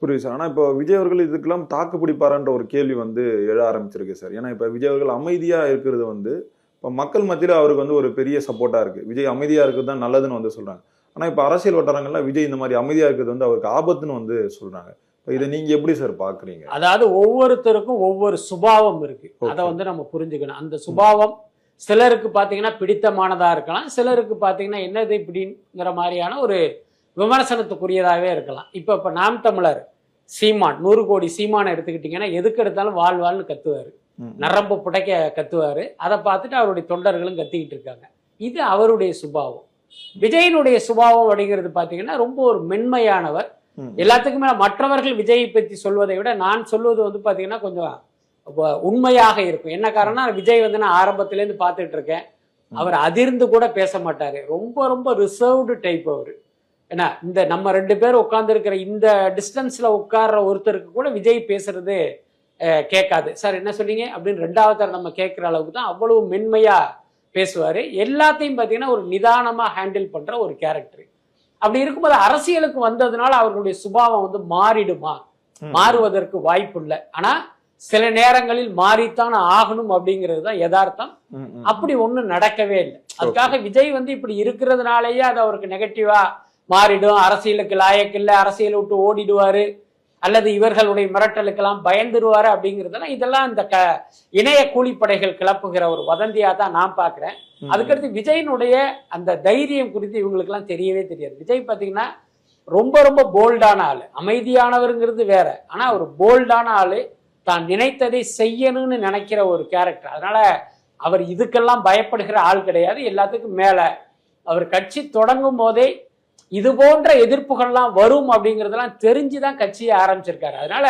புரியுது சார். ஆனா இப்போ விஜய் அவர்கள் இதுக்கெல்லாம் தாக்கு பிடிப்பாரான்ற ஒரு கேள்வி வந்து எழ ஆரம்பிச்சிருக்கு சார். ஏன்னா இப்ப விஜய் அவர்கள் அமைதியா இருக்கிறது வந்து இப்ப மக்கள் மத்தியில அவருக்கு வந்து ஒரு பெரிய சப்போர்ட்டா இருக்கு. விஜய் அமைதியா இருக்கிறது தான் நல்லதுன்னு வந்து சொல்றாங்க. ஆனா இப்ப அரசியல் வட்டாரங்கள்ல விஜய் இந்த மாதிரி அமைதியா இருக்கிறது வந்து அவருக்கு ஆபத்துன்னு வந்து சொல்றாங்க. இதை நீங்க எப்படி சார் பாக்குறீங்க? அதாவது ஒவ்வொருத்தருக்கும் ஒவ்வொரு சுபாவம் இருக்கு. அதை ஓகே. வந்து நம்ம புரிஞ்சுக்கணும். அந்த சுபாவம் சிலருக்கு பாத்தீங்கன்னா பிடித்தமானதா இருக்கலாம், சிலருக்கு பாத்தீங்கன்னா என்னது இப்படிங்கிற மாதிரியான ஒரு விமர்சனத்துக்குரியதாகவே இருக்கலாம். இப்ப நாம் தமிழர் சீமான் 100 கோடி சீமானை எடுத்துக்கிட்டீங்கன்னா எதுக்கு எடுத்தாலும் வாழ் வாழ்னு கத்துவாரு, நரம்பு புடைக்க கத்துவாரு. அதை பார்த்துட்டு அவருடைய தொண்டர்களும் கத்திக்கிட்டு இருக்காங்க. இது அவருடைய சுபாவம். விஜயனுடைய சுபாவம் அப்படிங்கிறது பாத்தீங்கன்னா ரொம்ப ஒரு மென்மையானவர். எல்லாத்துக்குமே மற்றவர்கள் விஜயை பற்றி சொல்வதை விட நான் சொல்வது வந்து பாத்தீங்கன்னா கொஞ்சம் உண்மையாக இருக்கும். என்ன காரணம், விஜய் வந்து நான் ஆரம்பத்திலேருந்து பார்த்துட்டு இருக்கேன். அவர் அதிர்ந்து கூட பேச மாட்டாரு. ரொம்ப ரொம்ப ரிசர்வ்டு டைப் அவரு. ஏன்னா இந்த நம்ம 2 பேர் உட்கார்ந்து இருக்கிற இந்த டிஸ்டன்ஸ்ல உட்கார்ற ஒருத்தருக்கு கூட விஜய் பேசுறது கேட்காது. சார் என்ன சொன்னீங்க அப்படின்னு 2வது நம்ம கேட்கிற அளவுக்கு தான் அவ்வளவு மென்மையா பேசுவாரு. எல்லாத்தையும் பார்த்தீங்கன்னா ஒரு நிதானமா ஹேண்டில் பண்ற ஒரு கேரக்டர். அப்படி இருக்கும்போது அரசியலுக்கு வந்ததுனால அவர்களுடைய சுபாவம் வந்து மாறிடுமா? மாறுவதற்கு வாய்ப்பு இல்லை. ஆனா சில நேரங்களில் மாறித்தான் ஆகணும் அப்படிங்கிறது தான் யதார்த்தம். அப்படி ஒண்ணும் நடக்கவே இல்லை. அதுக்காக விஜய் வந்து இப்படி இருக்கிறதுனாலயே அது அவருக்கு நெகட்டிவா மாறிடும், அரசியலுக்கு லாயக்கு இல்லை, அரசியலை விட்டு ஓடிடுவாரு, அல்லது இவர்களுடைய மிரட்டலுக்கெல்லாம் பயந்துருவாரு அப்படிங்கிறதெல்லாம் இதெல்லாம் இந்த இணைய கூலிப்படைகள் கிளப்புகிற ஒரு வதந்தியா தான் நான் பாக்குறேன். அதுக்கடுத்து விஜயனுடைய அந்த தைரியம் குறித்து இவங்களுக்கு எல்லாம் தெரியவே தெரியாது. விஜய் பாத்தீங்கன்னா ரொம்ப ரொம்ப போல்டான ஆளு. அமைதியானவருங்கிறது வேற, ஆனா ஒரு போல்டான ஆளு, தான் நினைத்ததை செய்யணும்னு நினைக்கிற ஒரு கேரக்டர். அதனால அவர் இதுக்கெல்லாம் பயப்படுகிற ஆள் கிடையாது. எல்லாத்துக்கும் மேல அவர் கட்சி தொடங்கும் போதே இது போன்ற எதிர்ப்புகள்லாம் வரும் அப்படிங்கிறதெல்லாம் தெரிஞ்சுதான் கட்சியை ஆரம்பிச்சிருக்காரு. அதனால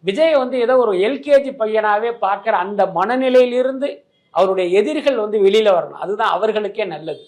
விஜய் வந்து ஏதோ ஒரு எல்கேஜி பையனாவே பார்க்கிற அந்த மனநிலையிலிருந்து அவருடைய எதிரிகள் வந்து வெளியில வரணும். அதுதான் அவர்களுக்கே நல்லது.